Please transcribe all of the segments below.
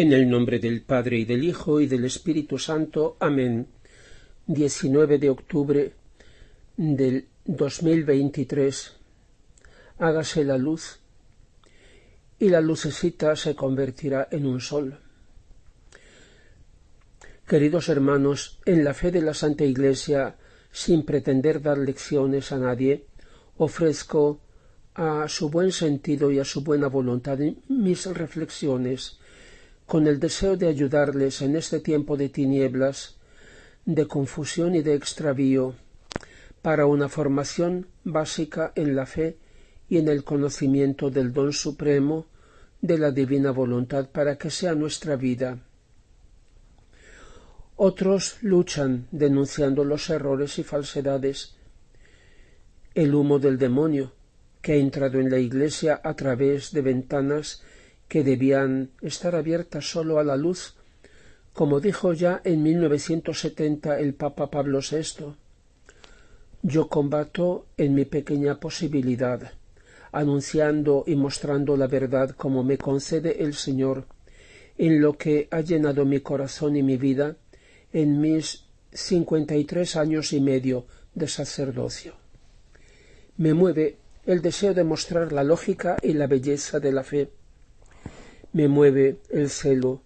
En el nombre del Padre, y del Hijo, y del Espíritu Santo. Amén. 19 de octubre del 2023. Hágase la luz, y la lucecita se convertirá en un sol. Queridos hermanos, en la fe de la Santa Iglesia, sin pretender dar lecciones a nadie, ofrezco a su buen sentido y a su buena voluntad mis reflexiones, con el deseo de ayudarles en este tiempo de tinieblas, de confusión y de extravío, para una formación básica en la fe y en el conocimiento del don supremo de la divina voluntad para que sea nuestra vida. Otros luchan denunciando los errores y falsedades, el humo del demonio que ha entrado en la Iglesia a través de ventanas que debían estar abiertas solo a la luz, como dijo ya en 1970 el Papa Pablo VI. Yo combato en mi pequeña posibilidad, anunciando y mostrando la verdad como me concede el Señor, en lo que ha llenado mi corazón y mi vida en mis 53 años y medio de sacerdocio. Me mueve el deseo de mostrar la lógica y la belleza de la fe. Me mueve el celo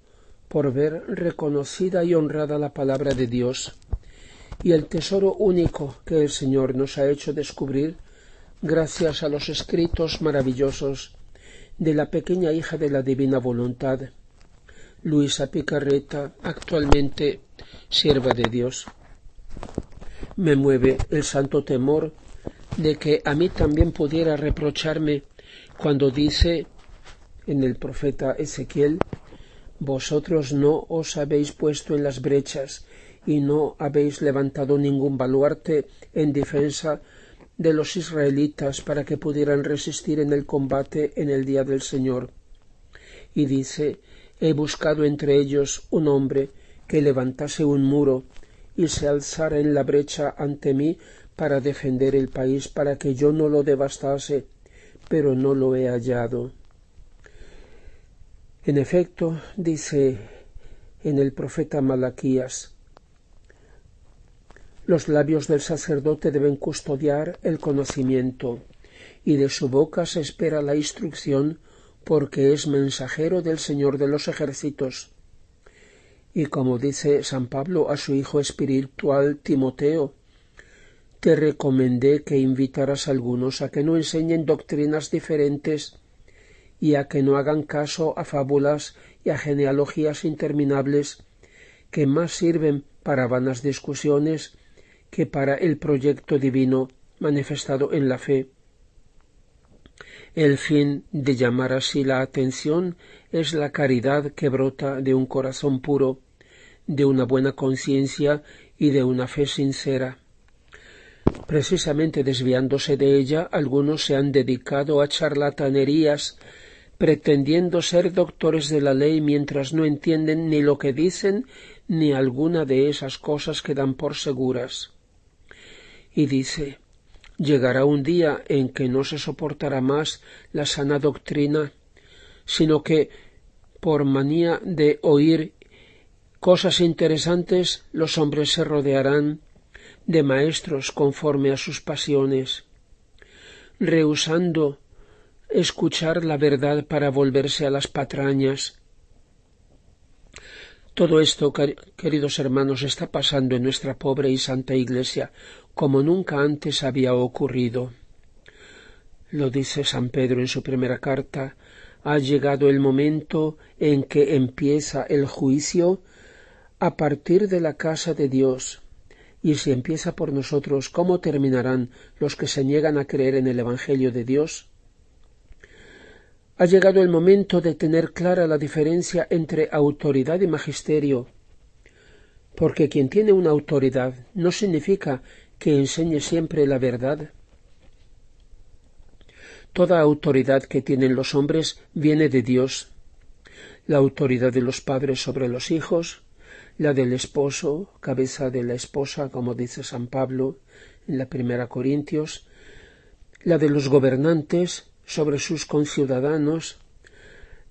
por ver reconocida y honrada la palabra de Dios y el tesoro único que el Señor nos ha hecho descubrir gracias a los escritos maravillosos de la pequeña hija de la divina voluntad, Luisa Picarreta, actualmente sierva de Dios. Me mueve el santo temor de que a mí también pudiera reprocharme cuando dice en el profeta Ezequiel: vosotros no os habéis puesto en las brechas y no habéis levantado ningún baluarte en defensa de los israelitas para que pudieran resistir en el combate en el día del Señor. Y dice: he buscado entre ellos un hombre que levantase un muro y se alzara en la brecha ante mí para defender el país, para que yo no lo devastase, pero no lo he hallado. En efecto, dice en el profeta Malaquías, los labios del sacerdote deben custodiar el conocimiento, y de su boca se espera la instrucción, porque es mensajero del Señor de los ejércitos. Y como dice San Pablo a su hijo espiritual Timoteo, te recomendé que invitaras a algunos a que no enseñen doctrinas diferentes y a que no hagan caso a fábulas y a genealogías interminables que más sirven para vanas discusiones que para el proyecto divino manifestado en la fe. El fin de llamar así la atención es la caridad que brota de un corazón puro, de una buena conciencia y de una fe sincera. Precisamente desviándose de ella, algunos se han dedicado a charlatanerías, pretendiendo ser doctores de la ley mientras no entienden ni lo que dicen ni alguna de esas cosas que dan por seguras. Y dice: llegará un día en que no se soportará más la sana doctrina, sino que, por manía de oír cosas interesantes, los hombres se rodearán de maestros conforme a sus pasiones, rehusando escuchar la verdad para volverse a las patrañas. Todo esto, queridos hermanos, está pasando en nuestra pobre y santa Iglesia, como nunca antes había ocurrido. Lo dice San Pedro en su primera carta: ha llegado el momento en que empieza el juicio a partir de la casa de Dios. Y si empieza por nosotros, ¿cómo terminarán los que se niegan a creer en el Evangelio de Dios? Ha llegado el momento de tener clara la diferencia entre autoridad y magisterio, porque quien tiene una autoridad no significa que enseñe siempre la verdad. Toda autoridad que tienen los hombres viene de Dios. La autoridad de los padres sobre los hijos, la del esposo, cabeza de la esposa, como dice San Pablo en la 1 Corintios, la de los gobernantes sobre sus conciudadanos,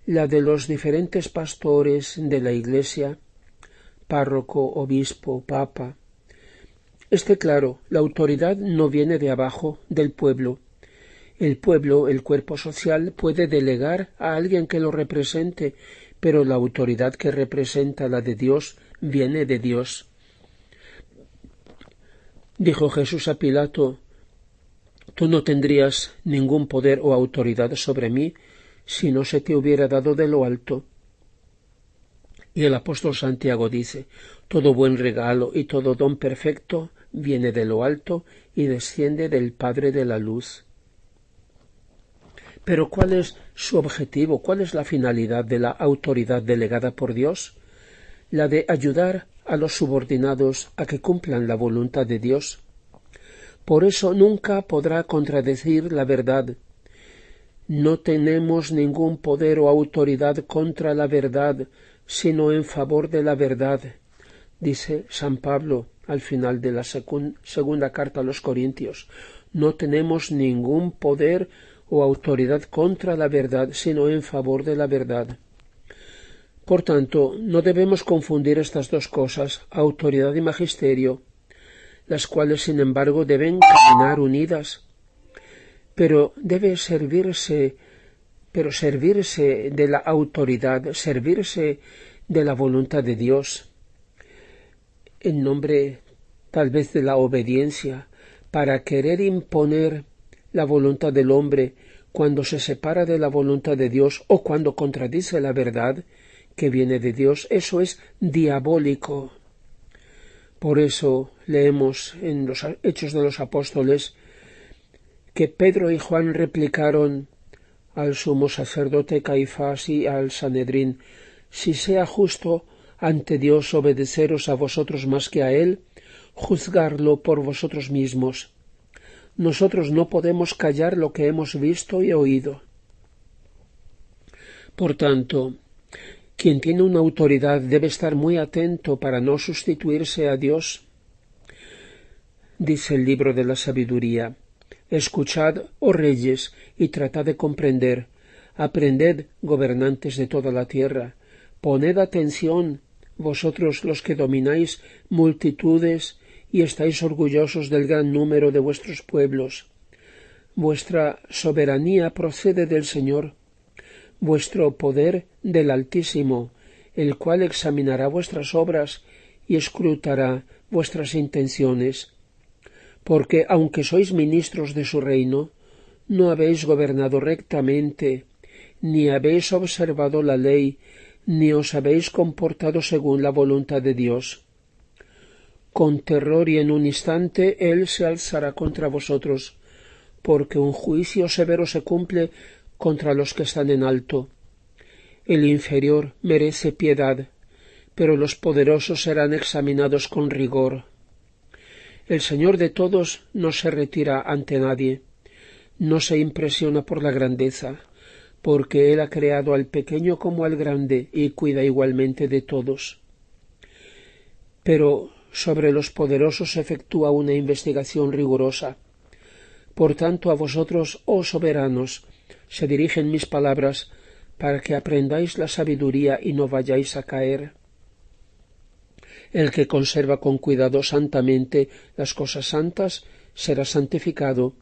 la de los diferentes pastores de la Iglesia, párroco, obispo, papa. Claro, la autoridad no viene de abajo, del pueblo. El pueblo, el cuerpo social, puede delegar a alguien que lo represente, pero la autoridad que representa la de Dios viene de Dios. Dijo Jesús a Pilato: «Tú no tendrías ningún poder o autoridad sobre mí si no se te hubiera dado de lo alto». Y el apóstol Santiago dice: «Todo buen regalo y todo don perfecto viene de lo alto y desciende del Padre de la luz». Pero ¿cuál es su objetivo? ¿Cuál es la finalidad de la autoridad delegada por Dios? La de ayudar a los subordinados a que cumplan la voluntad de Dios. Por eso nunca podrá contradecir la verdad. No tenemos ningún poder o autoridad contra la verdad, sino en favor de la verdad, dice San Pablo al final de la segunda carta a los Corintios. No tenemos ningún poder o autoridad contra la verdad, sino en favor de la verdad. Por tanto, no debemos confundir estas dos cosas, autoridad y magisterio, las cuales, sin embargo, deben caminar unidas. Pero servirse de la autoridad, servirse de la voluntad de Dios, en nombre tal vez de la obediencia, para querer imponer la voluntad del hombre cuando se separa de la voluntad de Dios o cuando contradice la verdad que viene de Dios. Eso es diabólico. Por eso leemos en los Hechos de los Apóstoles que Pedro y Juan replicaron al sumo sacerdote Caifás y al Sanedrín: «Si sea justo ante Dios obedeceros a vosotros más que a él, juzgarlo por vosotros mismos. Nosotros no podemos callar lo que hemos visto y oído». Por tanto, quien tiene una autoridad debe estar muy atento para no sustituirse a Dios. Dice el libro de la sabiduría: «Escuchad, oh reyes, y tratad de comprender. Aprended, gobernantes de toda la tierra. Poned atención, vosotros los que domináis multitudes y estáis orgullosos del gran número de vuestros pueblos. Vuestra soberanía procede del Señor, vuestro poder del Altísimo, el cual examinará vuestras obras y escrutará vuestras intenciones. Porque, aunque sois ministros de su reino, no habéis gobernado rectamente, ni habéis observado la ley, ni os habéis comportado según la voluntad de Dios. Con terror y en un instante Él se alzará contra vosotros, porque un juicio severo se cumple contra los que están en alto. El inferior merece piedad, pero los poderosos serán examinados con rigor. El Señor de todos no se retira ante nadie, no se impresiona por la grandeza, porque Él ha creado al pequeño como al grande y cuida igualmente de todos. Pero sobre los poderosos se efectúa una investigación rigurosa. Por tanto, a vosotros, oh soberanos, se dirigen mis palabras para que aprendáis la sabiduría y no vayáis a caer. El que conserva con cuidado santamente las cosas santas será santificado,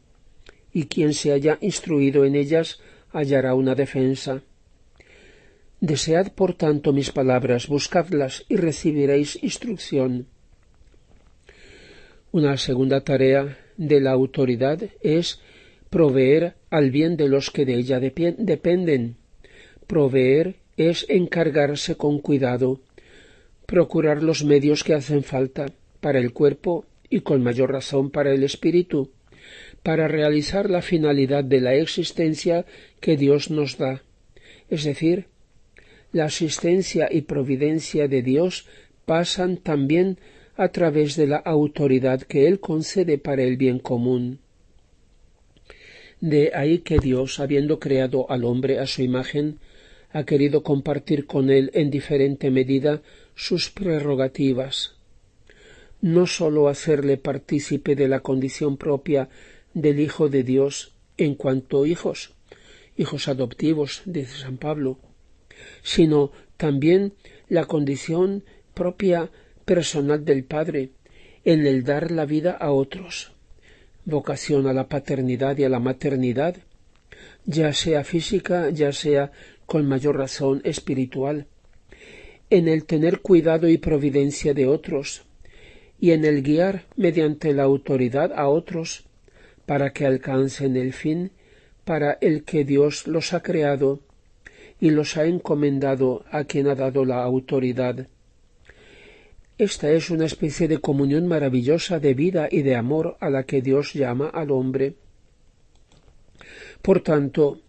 y quien se haya instruido en ellas hallará una defensa. Desead, por tanto, mis palabras, buscadlas y recibiréis instrucción. Una segunda tarea de la autoridad es proveer al bien de los que de ella dependen. Proveer es encargarse con cuidado, procurar los medios que hacen falta para el cuerpo y con mayor razón para el espíritu, para realizar la finalidad de la existencia que Dios nos da, es decir, la asistencia y providencia de Dios pasan también a través de la autoridad que Él concede para el bien común. De ahí que Dios, habiendo creado al hombre a su imagen, ha querido compartir con él en diferente medida sus prerrogativas. No sólo hacerle partícipe de la condición propia del Hijo de Dios en cuanto hijos adoptivos, dice San Pablo, sino también la condición propia personal del Padre en el dar la vida a otros, vocación a la paternidad y a la maternidad, ya sea física, ya sea con mayor razón espiritual, en el tener cuidado y providencia de otros, y en el guiar mediante la autoridad a otros para que alcancen el fin para el que Dios los ha creado y los ha encomendado a quien ha dado la autoridad. Esta es una especie de comunión maravillosa de vida y de amor a la que Dios llama al hombre. Por tanto,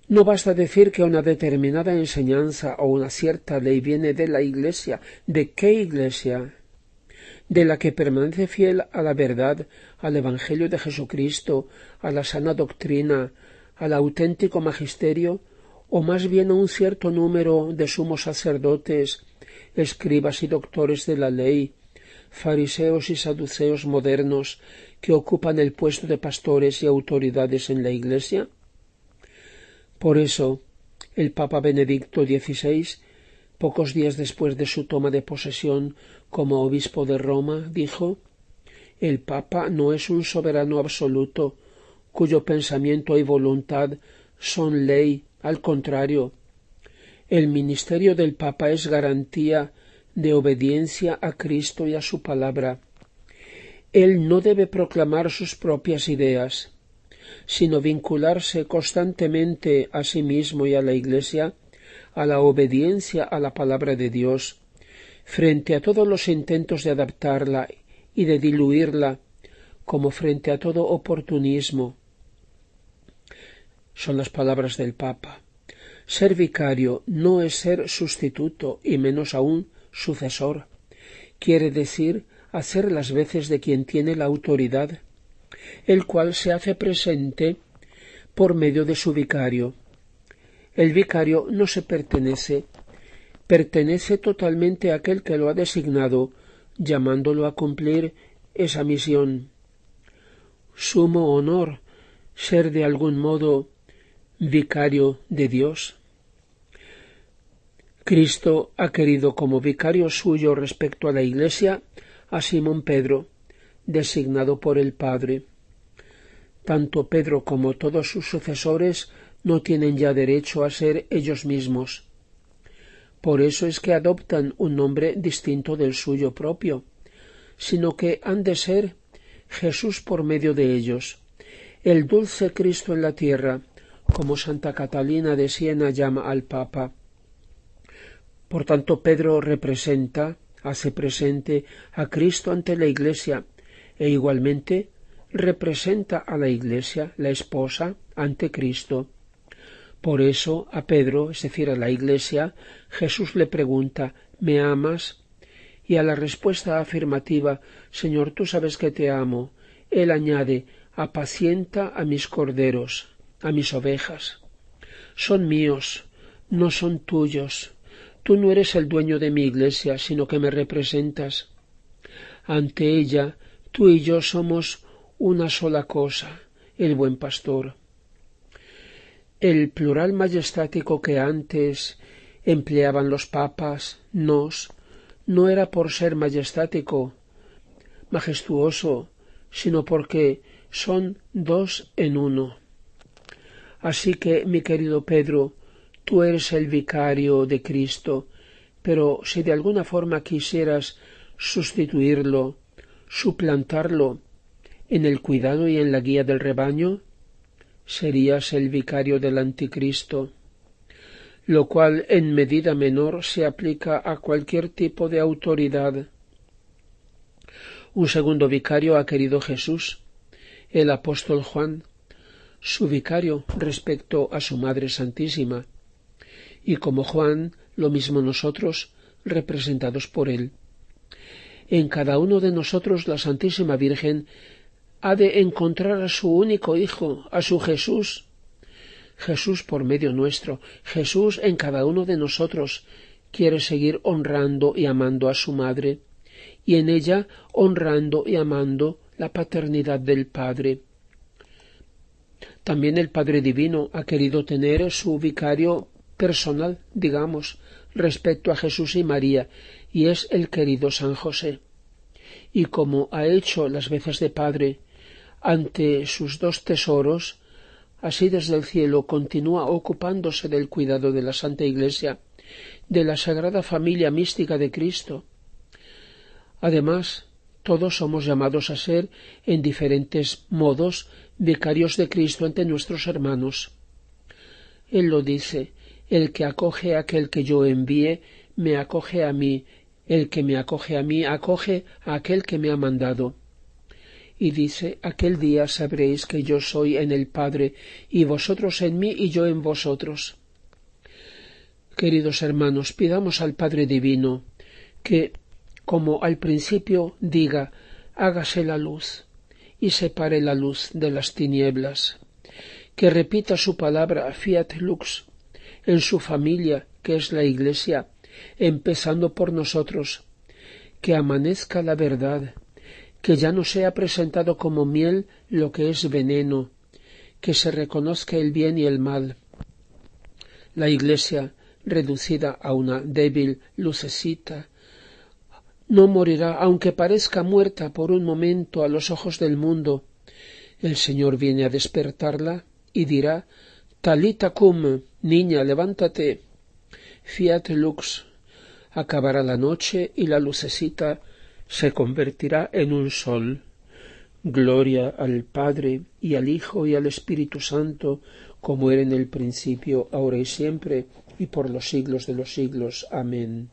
no basta decir que una determinada enseñanza o una cierta ley viene de la Iglesia. ¿De qué Iglesia? De la que permanece fiel a la verdad, al Evangelio de Jesucristo, a la sana doctrina, al auténtico magisterio, o más bien a un cierto número de sumos sacerdotes, escribas y doctores de la ley, fariseos y saduceos modernos que ocupan el puesto de pastores y autoridades en la Iglesia? Por eso, el Papa Benedicto XVI, pocos días después de su toma de posesión como obispo de Roma, dijo: «El Papa no es un soberano absoluto, cuyo pensamiento y voluntad son ley, al contrario. El ministerio del Papa es garantía de obediencia a Cristo y a su palabra. Él no debe proclamar sus propias ideas, sino vincularse constantemente a sí mismo y a la Iglesia, a la obediencia a la palabra de Dios, frente a todos los intentos de adaptarla y de diluirla, como frente a todo oportunismo». Son las palabras del Papa. Ser vicario no es ser sustituto y menos aún sucesor. Quiere decir hacer las veces de quien tiene la autoridad, el cual se hace presente por medio de su vicario. El vicario no se pertenece totalmente a aquel que lo ha designado, llamándolo a cumplir esa misión. Sumo honor ser de algún modo vicario de Dios. Cristo ha querido como vicario suyo respecto a la Iglesia a Simón Pedro, designado por el Padre. Tanto Pedro como todos sus sucesores no tienen ya derecho a ser ellos mismos. Por eso es que adoptan un nombre distinto del suyo propio, sino que han de ser Jesús por medio de ellos, el dulce Cristo en la tierra, como Santa Catalina de Siena llama al Papa. Por tanto, Pedro hace presente a Cristo ante la Iglesia, e igualmente representa a la Iglesia, la esposa, ante Cristo. Por eso a Pedro, es decir, a la Iglesia, Jesús le pregunta: ¿me amas? Y a la respuesta afirmativa: Señor, tú sabes que te amo, él añade: apacienta a mis corderos, a mis ovejas. Son míos, no son tuyos. Tú no eres el dueño de mi Iglesia, sino que me representas. Ante ella, tú y yo somos una sola cosa, el buen pastor. El plural majestático que antes empleaban los papas, no era por ser majestático, majestuoso, sino porque son dos en uno. Así que, mi querido Pedro, tú eres el vicario de Cristo, pero si de alguna forma quisieras sustituirlo, suplantarlo en el cuidado y en la guía del rebaño, serías el vicario del Anticristo, lo cual en medida menor se aplica a cualquier tipo de autoridad. Un segundo vicario ha querido Jesús, el apóstol Juan, su vicario respecto a su Madre Santísima, y como Juan, lo mismo nosotros, representados por él. En cada uno de nosotros la Santísima Virgen ha de encontrar a su único Hijo, a su Jesús. Jesús por medio nuestro, Jesús en cada uno de nosotros quiere seguir honrando y amando a su Madre, y en ella honrando y amando la paternidad del Padre. También el Padre Divino ha querido tener su vicario personal, digamos, respecto a Jesús y María, y es el querido San José. Y como ha hecho las veces de padre ante sus dos tesoros, así desde el cielo continúa ocupándose del cuidado de la Santa Iglesia, de la Sagrada Familia Mística de Cristo. Además, todos somos llamados a ser, en diferentes modos, vicarios de Cristo ante nuestros hermanos. Él lo dice: el que acoge a aquel que yo envíe, me acoge a mí; el que me acoge a mí, acoge a aquel que me ha mandado. Y dice: aquel día sabréis que yo soy en el Padre, y vosotros en mí, y yo en vosotros. Queridos hermanos, pidamos al Padre Divino que, como al principio, diga: hágase la luz, y separe la luz de las tinieblas; que repita su palabra fiat lux en su familia, que es la Iglesia, empezando por nosotros; que amanezca la verdad, que ya no sea presentado como miel lo que es veneno, que se reconozca el bien y el mal. La Iglesia, reducida a una débil lucecita, no morirá, aunque parezca muerta por un momento a los ojos del mundo. El Señor viene a despertarla y dirá: Talita cum, niña, levántate. Fiat lux. Acabará la noche y la lucecita se convertirá en un sol. Gloria al Padre, y al Hijo, y al Espíritu Santo, como era en el principio, ahora y siempre, y por los siglos de los siglos. Amén.